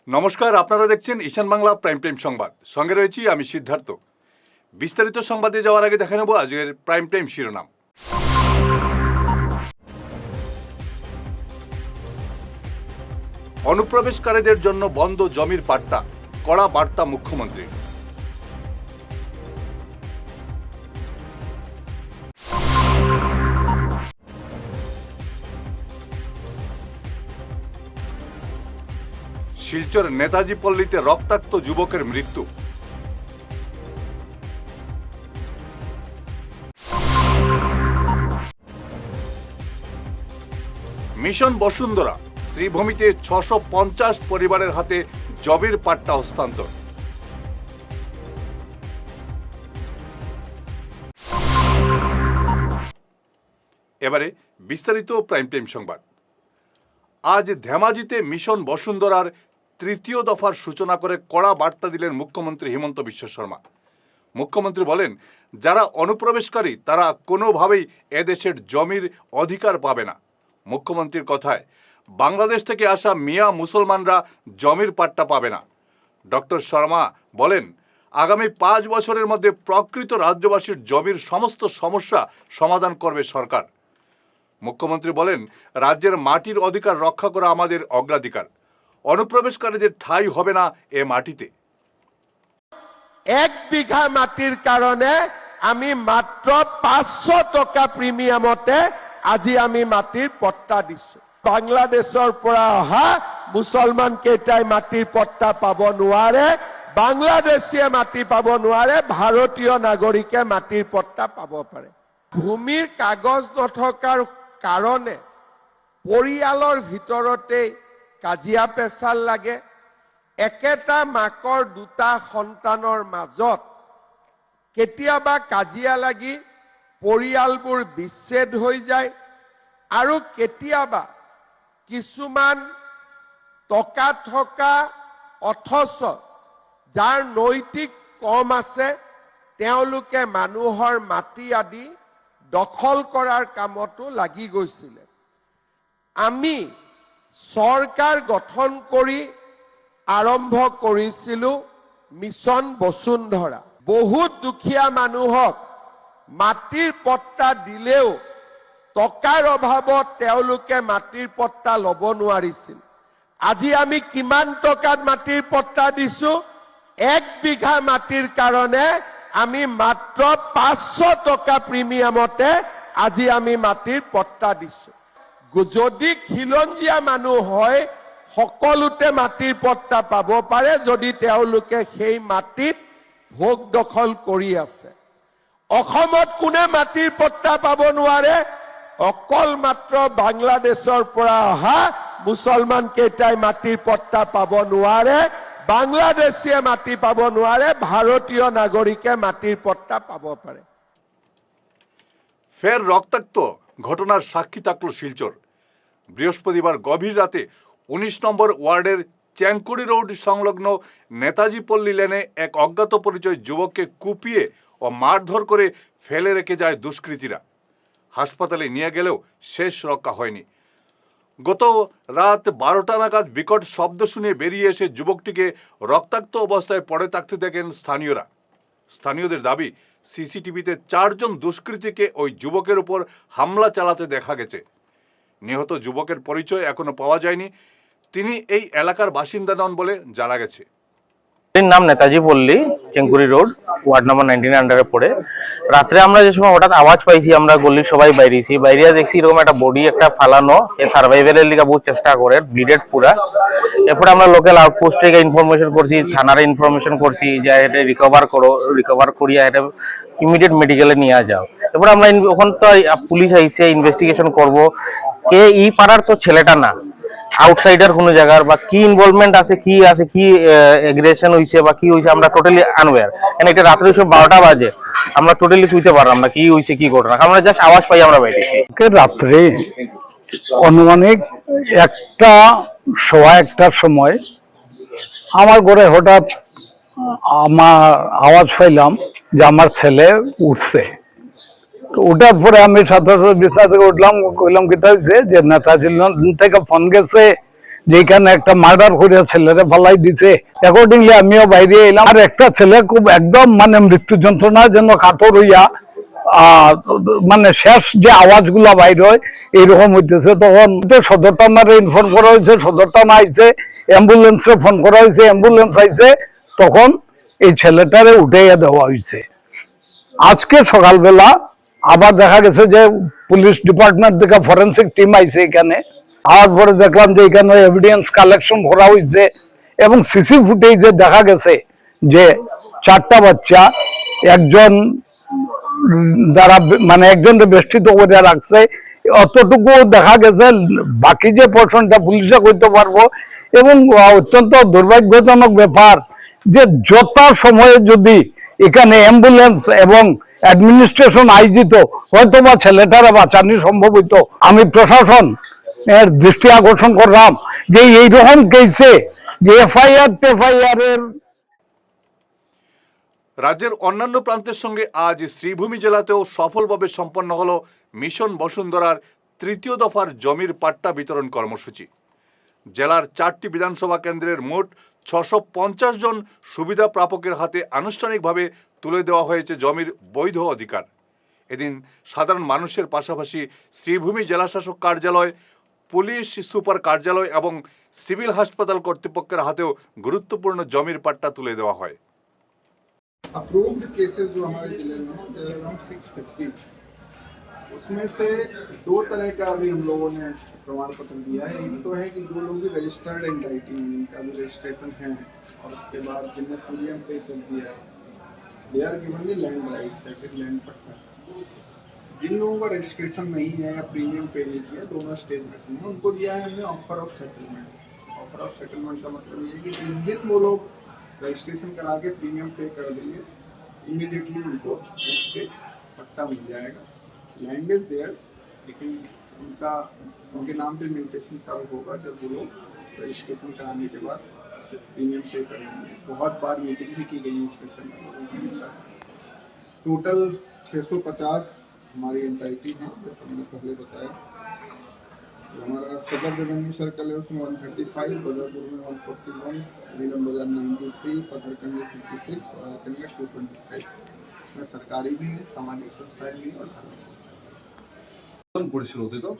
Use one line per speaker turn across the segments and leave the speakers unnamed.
নমস্কার, আপনারা দেখছেন ঈশান বাংলা প্রাইম টাইম সংবাদ। সঙ্গে রয়েছি আমি সিদ্ধার্থ। বিস্তারিত সংবাদে যাওয়ার আগে দেখে নেব আজকের প্রাইম টাইম শিরোনাম। অনুপ্রবেশকারীদের জন্য বন্ধ জমির পাট্টা, কড়া বার্তা মুখ্যমন্ত্রীর। শিলচর নেতাজি পল্লীতে রক্তাক্ত যুবকের মৃত্যু। মিশন বসুন্ধরা শ্রীভূমিতে ৬৫০ পরিবারের হাতে জমির পাট্টা হস্তান্তর। এবারে বিস্তারিত প্রাইম টাইম সংবাদ। আজ ধেমাজিতে মিশন বসুন্ধরার তৃতীয় দফার সূচনা করে কড়া বার্তা দিলেন মুখ্যমন্ত্রী হিমন্ত বিশ্ব শর্মা। মুখ্যমন্ত্রী বলেন, যারা অনুপ্রবেশকারী তারা কোনোভাবেই এদেশের জমির অধিকার পাবে না। মুখ্যমন্ত্রীর কথায়, বাংলাদেশ থেকে আসা মিয়া মুসলমানরা জমির পাট্টা পাবে না। ডক্টর শর্মা বলেন, আগামী ৫ বছরের মধ্যে প্রকৃত রাজ্যবাসীর জমির সমস্ত সমস্যা সমাধান করবে সরকার। মুখ্যমন্ত্রী বলেন, রাজ্যের মাটির অধিকার রক্ষা করা আমাদের অগ্রাধিকার। অনুপ্রবেশকারীদের ঠাঁই হবে না এ মাটিতে।
1 বিঘা মাটির কারণে আমি মাত্র 500 টাকা প্রিমিয়ামতে আজি আমি মাটিৰ পট্টা দিছো। বাংলাদেশৰ পৰা অহা মুছলমান কেইটাই মাটিৰ পট্টা পাব নোৱাৰে, বাংলাদেশীয়ে মাটি পাব নোৱাৰে, ভাৰতীয় নাগৰিকে মাটিৰ পট্টা পাব পাৰে। ভূমিৰ কাগজ নথকাৰ কাৰণে পৰিয়ালৰ ভিতৰতে কাজিয়া পেচাল লাগে। একেটা মাকৰ দুটা সন্তানৰ মাজত কেতিয়াবা কাজিয়া লাগি পৰিয়ালবোৰ বিচ্ছেদ হৈ যায়, আৰু কেতিয়াবা কিছুমান টকা থকা অথচ যাৰ নৈতিক কম আছে তেওঁলোকে মানুহৰ মাটি আদি দখল কৰাৰ কামতো লাগি গৈছিলে। আমি চৰকাৰ গঠন কৰি আৰম্ভ কৰিছিলো মিছন বসুন্ধৰা। বহুত দুখীয়া মানুহক মাটিৰ পট্টা দিলেও টকাৰ অভাৱত তেওঁলোকে মাটিৰ পট্টা ল'ব নোৱাৰিছিল। আজি আমি কিমান টকাত মাটিৰ পট্টা দিছো? 1 বিঘা মাটিৰ কাৰণে আমি মাত্ৰ 500 টকা প্ৰিমিয়ামতে আজি আমি মাটিৰ পট্টা দিছো। যদি খিলঞ্জীয়া মানুহ হয় সকলোতে মাটিৰ পট্টা পাব পাৰে, যদি তেওঁলোকে সেই মাটিত ভোগ দখল কৰি আছে। অসমত কোনে মাটিৰ পট্টা পাব নোৱাৰে? অকল মাত্ৰ বাংলাদেশৰ পৰা অহা মুছলমান কেইটাই মাটিৰ পট্টা পাব নোৱাৰে, বাংলাদেশীয়ে মাটি পাব নোৱাৰে, ভাৰতীয় নাগৰিকে মাটিৰ পট্টা পাব পাৰে।
ফের রক্তাক্ত ঘটনার সাক্ষী থাকল শিলচর। বৃহস্পতিবার গভীর রাতে 19 নম্বর ওয়ার্ডের চ্যাংকুড়ি রোড সংলগ্ন নেতাজি পল্লী লেনে এক অজ্ঞাত পরিচয় যুবককে কুপিয়ে ও মারধর করে ফেলে রেখে যায় দুষ্কৃতীরা। হাসপাতালে নিয়ে গেলেও শেষ রক্ষা হয়নি। গত রাত 12টা নাগাদ বিকট শব্দ শুনে বেরিয়ে এসে যুবকটিকে রক্তাক্ত অবস্থায় পড়ে থাকতে দেখেন স্থানীয়রা। স্থানীয়দের দাবি, সিসিটিভিতে 4 জন দুষ্কৃতীকে ওই যুবকের উপর হামলা চালাতে দেখা গেছে। নিহত যুবকের পরিচয় এখনো পাওয়া যায়নি। তিনি এই এলাকার বাসিন্দা নন বলে জানা গেছে।
নাম নেতাজি পল্লী, চেঙ্কুরি রোড, ওয়ার্ড নাম্বার 19 আন্ডারে পড়ে। রাত্রে আমরা যে সময় হঠাৎ আওয়াজ পাইছি, আমরা গলির সবাই বাইরেছি। বাইরে দেখছি এরকম একটা বডি একটা ফালানো, এ সার্ভাইভারের লিগে বহুত চেষ্টা করে, ব্লিডেড পুরা। এরপরে আমরা লোকাল আউটপোস্ট থেকে ইনফরমেশন করছি, থানারে ইনফরমেশন করছি যে এটা রিকভার করিয়া এটা ইমিডিয়েট মেডিকেলে নিয়ে যাও। এরপরে আমরা ওখান তো পুলিশ আইসে ইনভেস্টিগেশন করব, কে ই পাড়ার তো ছেলেটা না, আউটসাইডার কোনো জায়গার বা কি ইনভলভমেন্ট আছে কি এগ্রেশন হইছে বা কি হইছে আমরা টোটালি আনওয়্যার। এখানে একটা রাত্রে 12টা বাজে, আমরা টোটালি কইতে পারলাম না কি হইছে কি ঘটনা, আমরা জাস্ট আওয়াজ পাই আমরা বাইরেছি।
রাত্রে অনুমানিক 1:15টার সময় আমার ঘরে হঠাৎ আমার আওয়াজ পাইলাম যে আমার ছেলে উঠছে। ওটার পরে আমি সাথে বিছনা থেকে উঠলাম, কইলাম কি হয়েছে, যে নেতাজি থেকে ফোন গেছে যেখানে একটা মার্ডার করে ছেলেরে ফালাই দিছে। অ্যাকর্ডিংলি আমিও বাইরে এলাম, আর একটা ছেলে খুব একদম মানে মৃত্যু যন্ত্রণা যেন কাতর হইয়া মানে শেষ যে আওয়াজগুলা বাইর হয় এইরকম হইতেছে। তখন সদর থানারে ইনফর্ম করা হয়েছে, সদর থানা আইছে, অ্যাম্বুলেন্সে ফোন করা হয়েছে, অ্যাম্বুলেন্স আইছে, তখন এই ছেলেটারে উঠাইয়া দেওয়া হয়েছে। আজকে সকালবেলা আবার দেখা গেছে যে পুলিশ ডিপার্টমেন্ট থেকে ফরেন্সিক টিম আইছে এখানে। আওয়ার পরে দেখলাম যে এখানে এভিডেন্স কালেকশন করা হয়েছে এবং সিসি ফুটেজে দেখা গেছে যে 4টা বাচ্চা একজন দ্বারা মানে একজনকে বেষ্টিত করে রাখছে, অতটুকু দেখা গেছে। বাকি যে পোর্শনটা পুলিশে করতে পারবো। এবং অত্যন্ত দুর্ভাগ্যজনক ব্যাপার যে যথা সময়ে যদি এখানে অ্যাম্বুলেন্স এবং অ্যাডমিনিস্ট্রেশন আয়োজিত হয়তো বা ছেলেটারা বাঁচানো সম্ভব হইতো। আমি প্রশাসন এর দৃষ্টি আকর্ষণ করলাম যে এইরকম কেসে যে এফআইআর এর।
রাজ্যের অন্যান্য প্রান্তের সঙ্গে আজ শ্রীভূমি জেলাতেও সফলভাবে সম্পন্ন হল মিশন বসুন্ধরার 3য় দফার জমির পাট্টা বিতরণ কর্মসূচি। জেলার 4টি বিধানসভা কেন্দ্রের মোট 650 জন সুবিধা প্রাপকের হাতে আনুষ্ঠানিকভাবে তুলে দেওয়া হয়েছে জমির বৈধ অধিকার। এদিন সাধারণ মানুষের পাশাপাশি শ্রীভূমি জেলাশাসক কার্যালয়, পুলিশ সুপার কার্যালয় এবং সিভিল হাসপাতাল কর্তৃপক্ষের হাতেও গুরুত্বপূর্ণ জমির পাট্টা তুলে দেওয়া হয়।
अप्रूव्ड केसेस जो हमारे जिले में अराउंड 650, उसमें से 2 तरह का अभी हम लोगों ने प्रमाण पत्र दिया है। एक तो है कि जो लोग भी रजिस्टर्ड एंटाइटी हैं, जिनका भी रजिस्ट्रेशन है और उसके बाद जिनने प्रीमियम पे कर दिया है, they are given the land rights, land पट्टा। जिन लोगों का रजिस्ट्रेशन नहीं है या प्रीमियम पे नहीं किया, दोनों स्टेज में से उनको दिया है हमने offer of settlement. Offer of settlement का मतलब ये है कि जिस दिन वो लोग रजिस्ट्रेशन करा के प्रीमियम पे कर देंगे, इमीडिएटली उनको नेक्स्ट डे पट्टा मिल जाएगा। लैंड इज देयर्स, लेकिन उनके नाम पे म्यूटेशन तब होगा जब वो लोग रजिस्ट्रेशन कराने के बाद प्रीमियम पे करेंगे। बहुत बार मीटिंग भी की गई है स्पेशल में। टोटल 650 हमारी एंटाइटी हैं, जैसे हमने पहले बताया। तो हमारा सदर रेवेन्यू सर्कल है, उसमें 135, बदरपुर में 141, नीलम बाजार 93, पथरकंडी 56 और अरकंडी 225। इसमें सरकारी भी है, सामाजिक संस्थाएं भी और धार्मिक संस्थाएं।
কৰিছিল অতীতত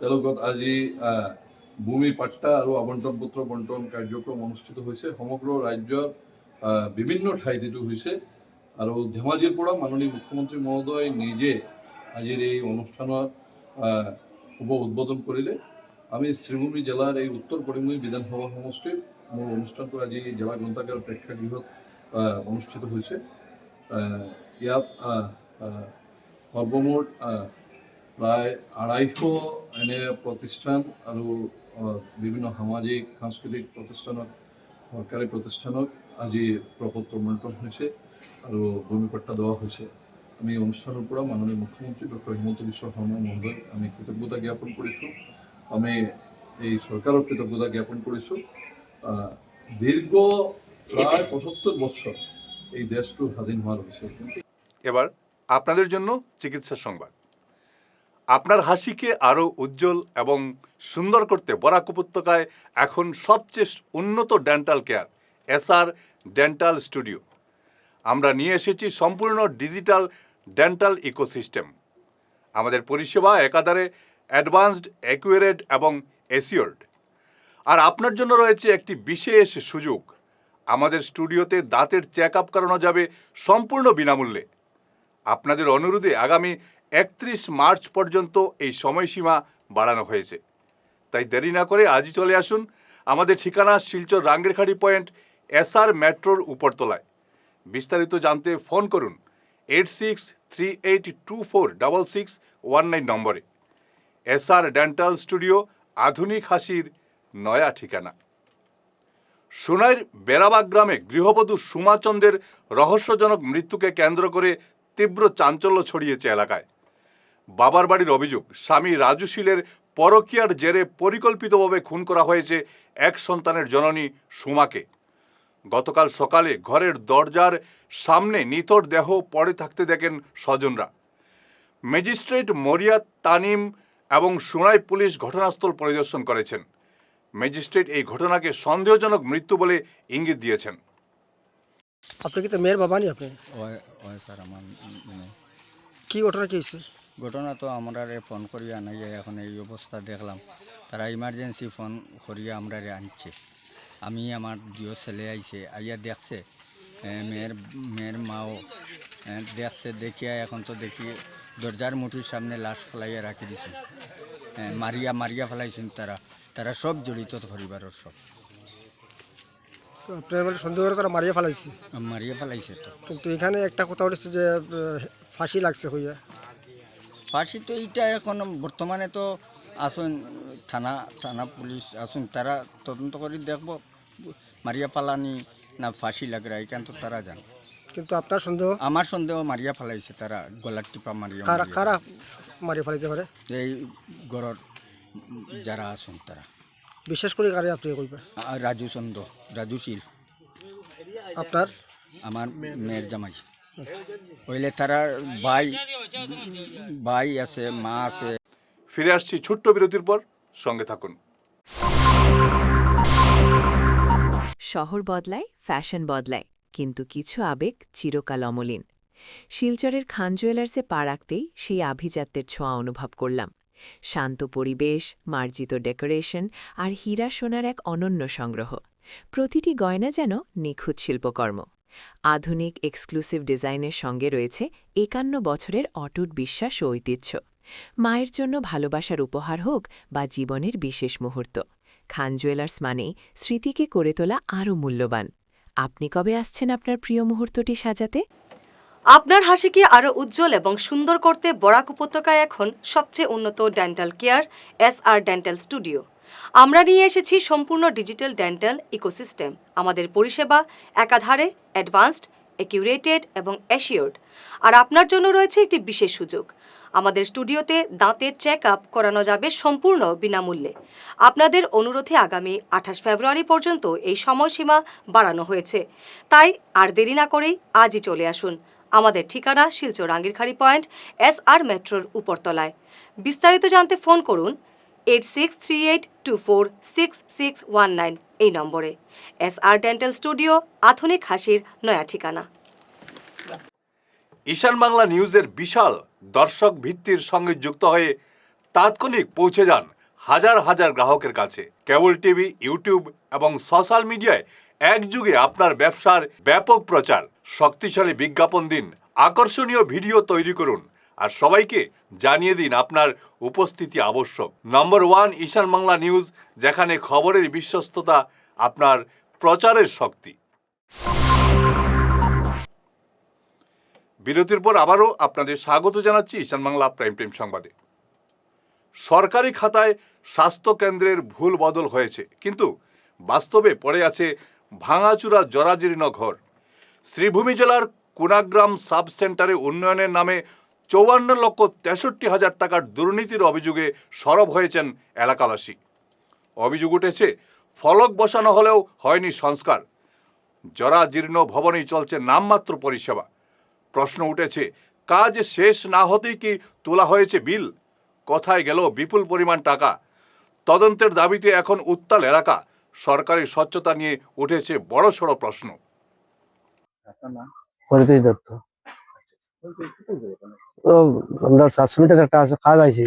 তেওঁলোকত আজি ভূমি পাট্টা আৰু আবণ্টন পত্ৰ বণ্টন কাৰ্যক্ৰম অনুষ্ঠিত হৈছে। সমগ্ৰ ৰাজ্যৰ বিভিন্ন ঠাইত এইটো হৈছে আৰু ধেমাজিৰ পৰা মাননীয় মুখ্যমন্ত্ৰী মহোদয় নিজে আজিৰ এই অনুষ্ঠানৰ শুভ উদ্বোধন কৰিলে। আমি শ্রীভূমি জেলার এই উত্তর করিমগঞ্জ বিধানসভা সমষ্টির মূল অনুষ্ঠানটো আজি জেলা গ্ৰন্থাগাৰ প্ৰেক্ষাগৃহত অনুষ্ঠিত হৈছে। ইয়াত সৰ্বমুঠ প্ৰায় 250 এনে প্ৰতিষ্ঠান আৰু বিভিন্ন সামাজিক সাংস্কৃতিক প্ৰতিষ্ঠানত, সৰকাৰী প্ৰতিষ্ঠানত আজি প্ৰপত্ৰ বণ্টন হৈছে আৰু ভূমি পট্টা দেওয়া হৈছে। আমি অনুষ্ঠানৰ পৰা মাননীয় মুখ্যমন্ত্ৰী ডক্টৰ হিমন্ত বিশ্ব শৰ্মা মহোদয় আমি কৃতজ্ঞতা জ্ঞাপন কৰিছোঁ। আমি এই সরকারের কৃতজ্ঞতা জ্ঞাপন করেছো। দীর্ঘ প্রায় 75 বছর এই দেশটো স্বাধীন হওয়ার হয়েছে।
এবার আপনাদের জন্য চিকিৎসা সংবাদ। আপনার হাসিকে আরও উজ্জ্বল এবং সুন্দর করতে বরাক উপত্যকায় এখন সবচেয়ে উন্নত dental care SR dental studio. আমরা নিয়ে এসেছি সম্পূর্ণ ডিজিটাল ডেন্টাল ইকোসিস্টেম। আমাদের পরিষেবা একাধারে অ্যাডভান্সড, অ্যাকুরেট এবং এসিওর্ড। আর আপনার জন্য রয়েছে একটি বিশেষ সুযোগ। আমাদের স্টুডিওতে দাঁতের চেক আপ করানো যাবে সম্পূর্ণ বিনামূল্যে। আপনাদের অনুরোধে আগামী 31 মার্চ পর্যন্ত এই সময়সীমা বাড়ানো হয়েছে। তাই দেরি না করে আজই চলে আসুন। আমাদের ঠিকানা শিলচর রাঙ্গিরখাড়ি পয়েন্ট এসআর মেট্রোর উপরতলায়। বিস্তারিত জানতে ফোন করুন 8638246619 নম্বরে। এসআর ডেন্টাল স্টুডিও, আধুনিক হাসির নয়া ঠিকানা। সোনাইর বেড়াবাগ গ্রামে গৃহবধূ সুমাচন্দের রহস্যজনক মৃত্যুকে কেন্দ্র করে তীব্র চাঞ্চল্য ছড়িয়েছে এলাকায়। বাবার বাড়ির অভিযোগ, স্বামী রাজু শীলের পরকীয়ার জেরে পরিকল্পিতভাবে খুন করা হয়েছে এক সন্তানের জননী সুমাকে। গতকাল সকালে ঘরের দরজার সামনে নিথর দেহ পড়ে থাকতে দেখেন স্বজনরা। ম্যাজিস্ট্রেট মরিয়া তানিম এবং সোনাই পুলিশ ঘটনাস্থল পরিদর্শন করেছেন। ম্যাজিস্ট্রেট এই ঘটনাকে সন্দেহজনক মৃত্যু বলে ইঙ্গিত দিয়েছেন।
আপনি কি তো মেয়ের বাবা নি আপনি?
ওই ওই স্যার আমার মানে
কি ঘটনা কি হয়েছে?
ঘটনা তো আমরা ফোন করিয়া নাই, এখন এই অবস্থা দেখলাম, তারা ইমার্জেন্সি ফোন করিয়া আমরা আনছে। আমি আমার দুই ছেলে আইছে, আইয়া দেখছে, মেয়ের মেয়ের মাও দেখছে, দেখিয়া এখন তো দেখি দরজার মুঠির সামনে লাশ ফেলাইয়া রাখি দিছে। মারিয়া মারিয়া ফেলাইছেন তারা, তারা সব জড়িত পরিবারের সব
তো আপনার মানে সন্দেহ করে তারা মারিয়ে ফেলাইছে,
মারিয়া ফেলাইছে। তো
কিন্তু এখানে একটা কথা উঠেছে যে ফাঁসি লাগছে হইয়া।
ফাঁসি তো এইটা এখন বর্তমানে তো আসুন থানা থানা পুলিশ আসুন, তারা তদন্ত করে দেখব মারিয়া ফালানি না ফাঁসি লাগরা, এখান তো তারা জান।
কিন্তু আপনার সন্দেহ?
আমার সন্দেহ মারিয়া ফেলাইছে তারা, গলার টিপা মারিয়া।
কারা কারা মারিয়ে ফেলাইতে পারে?
এই গড়র যারা আসুন তারা।
বিশেষ করে কারে আপনি কইবা?
রাজু চন্দ্র, রাজু শীল,
আপনার
আমার মেয়ের জামাই। হইলে তারা ভাই ভাই আছে, মা আছে।
ফিরে আসছি ছোট্ট বিরতির পর, সঙ্গে থাকুন।
শহর বদলায়, ফ্যাশন বদলায়, কিন্তু কিছু আবেগ চিরকাল অমলিন। শিলচরের খান জুয়েলার্সে পা রাখতেই সেই আভিজাত্যের ছোঁয়া অনুভব করলাম। শান্ত পরিবেশ, মার্জিত ডেকোরেশন আর হীরা সোনার এক অনন্য সংগ্রহ। প্রতিটি গয়না যেন নিখুঁত শিল্পকর্ম। আধুনিক এক্সক্লুসিভ ডিজাইনের সঙ্গে রয়েছে ৫১ বছরের অটুট বিশ্বাস ও ঐতিহ্য। মায়ের জন্য ভালোবাসার উপহার হোক বা জীবনের বিশেষ মুহূর্ত, খান জুয়েলার্স মানেই স্মৃতিকে করে তোলা আরও মূল্যবান। আপনি কবে আসছেন আপনার প্রিয় মুহূর্তটি সাজাতে?
আপনার হাসিকে আরও উজ্জ্বল এবং সুন্দর করতে বরাক উপত্যকায় এখন সবচেয়ে উন্নত dental care SR dental studio. আমরা নিয়ে এসেছি সম্পূর্ণ ডিজিটাল ডেন্টাল ইকোসিস্টেম। আমাদের পরিষেবা একাধারে অ্যাডভান্সড, অ্যাকিউরেটেড এবং অ্যাসিওর্ড। আর আপনার জন্য রয়েছে একটি বিশেষ সুযোগ। আমাদের স্টুডিওতে দাঁতের চেক আপ করানো যাবে সম্পূর্ণ বিনামূল্যে। আপনাদের অনুরোধে আগামী ২৮ ফেব্রুয়ারি পর্যন্ত এই সময়সীমা বাড়ানো হয়েছে। তাই আর দেরি না করেই আজই চলে আসুন। আমাদের ঠিকানা শিলচর আঙ্গিরখাড়ি পয়েন্ট, SR মেট্রোর উপরতলায়। বিস্তারিত জানতে ফোন করুন 8638246619 এই নম্বরে। SR ডেন্টাল স্টুডিও, আধুনিক হাসির নয়া ঠিকানা।
ঈশান বাংলা নিউজের বিশাল দর্শক ভিত্তির সঙ্গে যুক্ত হয়ে তাৎক্ষণিক পৌঁছে যান হাজার হাজার গ্রাহকের কাছে। কেবল টিভি, ইউটিউব এবং সোশ্যাল মিডিয়ায় একযুগে আপনার ব্যবসার ব্যাপক প্রচার। শক্তিশালী বিজ্ঞাপন দিন, আকর্ষণীয় ভিডিও তৈরি করুন আর সবাইকে জানিয়ে দিন আপনার উপস্থিতি আবশ্যক। নম্বর 1 ঈশান বাংলা নিউজ, যেখানে খবরের বিশ্বস্ততা আপনার প্রচারের শক্তি। বিরতির পর আবারও আপনাদের স্বাগত জানাচ্ছি ঈশান বাংলা প্রাইম টাইম সংবাদে। সরকারি খাতায় স্বাস্থ্য কেন্দ্রের ভুল বদল হয়েছে, কিন্তু বাস্তবে পড়ে আছে ভাঙাচুরা জরাজীর্ণ ঘর। শ্রীভূমি জেলার কুনাগ্রাম সাব সেন্টারে উন্নয়নের নামে ৫৪,৬৩,০০০ টাকার দুর্নীতির অভিযোগে সরব হয়েছেন এলাকাবাসী। অভিযোগ উঠেছে ফলক বসানো হলেও হয়নি সংস্কার। জরাজীর্ণ ভবনেই চলছে নামমাত্র পরিষেবা। প্রশ্ন উঠেছে, কাজ শেষ না হতেই কি তোলা হয়েছে বিল? কোথায় গেল বিপুল পরিমাণ টাকা? তদন্তের দাবিতে এখন উত্তাল এলাকা। সরকারি স্বচ্ছতা নিয়ে উঠেছে বড়সড় প্রশ্ন।
পরিতোষ দত্ত। ও আমরা ৭০০ মিটার একটা আছে, কাজ আইছে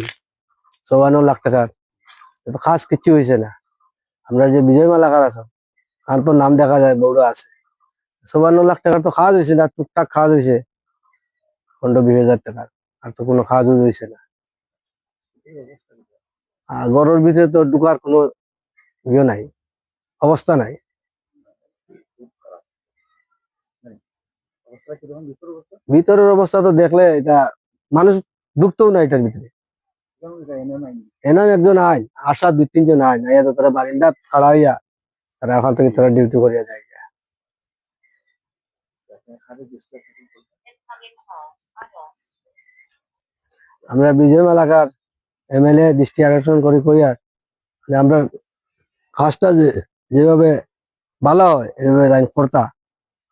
৫৪ লাখ টাকার, কিন্তু কাজ কিচ্ছু হয়েছে না। আমরা যে বিজয় মালাকার আছে, কার তো নাম দেখা যায়, বৌড়া আছে, ৫৪ লাখ টাকার তো কাজ হয়েছে না। টুকটাক কাজ হয়েছে ১৫-২০ হাজার টাকার, আর তো কোনো কাজও হয়েছে না। আর ঘরের ভিতরে তো ঢুকার কোনো ইয়ে নাই, অবস্থা নাই। ভিতরের অবস্থা তো দেখলে এটা মানুষ ঢুকতেও না এটার ভিতরে। এনাম একজন আইন, আশা ২-৩ জন আইন আইয়া তো তারা বারিন্দা খাড়া হইয়া তারা এখন থেকে তারা ডিউটি করিয়া যায়। আমরা বিজয় এলাকার MLA দৃষ্টি আকর্ষণ করি কইয়া আমরা কাজটা যেভাবে ভালো হয় এভাবে লাইন করতা,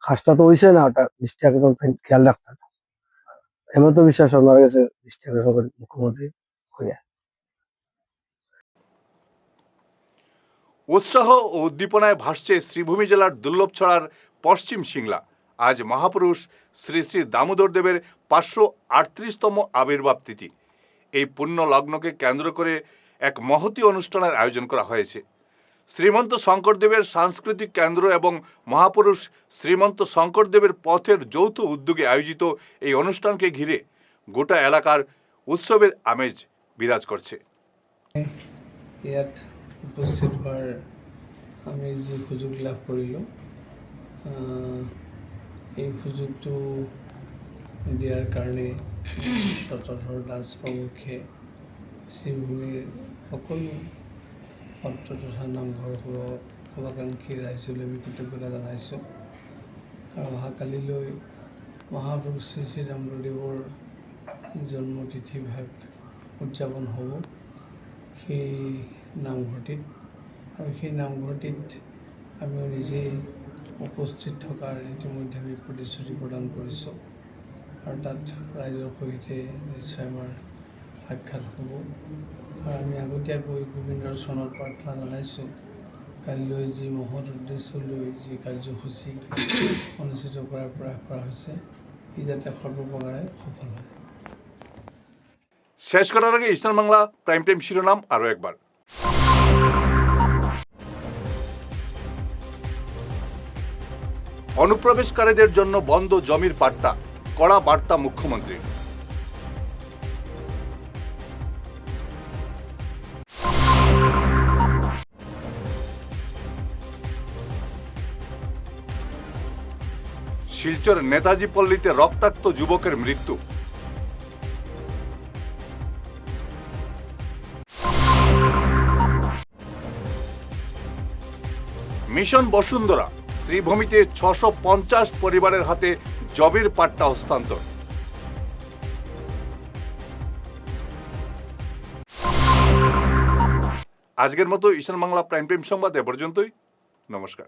কাজটা তো হইছে না, ওটা দৃষ্টি আকর্ষণ খেয়াল রাখতাম। হেমন্ত বিশ্ব শর্মার কাছে দৃষ্টি আকর্ষণ করি মুখ্যমন্ত্রী হইয়া।
উৎসাহ ও উদ্দীপনায় ভাসছে শ্রীভূমি জেলার দুর্লভছড়ার পশ্চিম সিংলা। আজ মহাপুরুষ শ্রী শ্রী দামোদর দেবের 538তম আবির্ভাব তিথি। এই পুণ্য লগ্নকে কেন্দ্র করে এক মহতী অনুষ্ঠানের আয়োজন করা হয়েছে। শ্রীমন্ত শঙ্করদেবের সাংস্কৃতিক কেন্দ্র এবং মহাপুরুষ শ্রীমন্ত শঙ্করদেবের পথের যৌথ উদ্যোগে আয়োজিত এই অনুষ্ঠানকে ঘিরে গোটা এলাকার উৎসবের আমেজ বিরাজ করছে।
ইয়াত উপস্থিত হোৱাৰ আমি যি সুযোগ লাভ কৰিলোঁ, এই সুযোগটো দিয়াৰ কাৰণে শতধৰ দাস প্ৰমুখ্যে শ্ৰীভূমিৰ সকলো সত্ৰ তথা নামঘৰ শুভাকাংক্ষী ৰাইজলৈ আমি কৃতজ্ঞতা জনাইছোঁ। আৰু অহাকালিলৈ মহাপুৰুষ শ্ৰী শ্ৰী দামোদৰদেৱৰ জন্মতিথি ভাগ উদযাপন হ'ব সেই নামঘৰটিত, আৰু সেই নামঘৰটিত আমিও নিজেই উপস্থিত থকাৰ ইতিমধ্যে আমি প্ৰতিশ্ৰুতি প্ৰদান কৰিছোঁ। আৰু তাত ৰাইজৰ সৈতে নিশ্চয় আমাৰ সাক্ষাৎ হ'ব। আৰু আমি আগতীয়াকৈ গোবিন্দৰ চৰণত প্ৰাৰ্থনা জনাইছোঁ, কালিলৈ যি মহৎ উদ্দেশ্য লৈ যি কাৰ্যসূচী অনুষ্ঠিত কৰাৰ প্ৰয়াস কৰা হৈছে, ই যাতে সৰ্বপ্ৰকাৰে সফল হয়।
শেষ করার আগে ইস্টার্ন বাংলা প্রাইম টাইম শিরোনাম আরও একবার। অনুপ্রবেশকারীদের জন্য বন্ধ জমির পাট্টা, কড়া বার্তা মুখ্যমন্ত্রী। শিলচর নেতাজি পল্লীতে রক্তাক্ত যুবকের মৃত্যু। মিশন বসুন্ধরা, শ্রীভূমিতে 650 পরিবারের হাতে জমির পাট্টা হস্তান্তর। আজকের মতো ঈশান বাংলা প্রাইম টাইম সংবাদ এ পর্যন্তই। নমস্কার।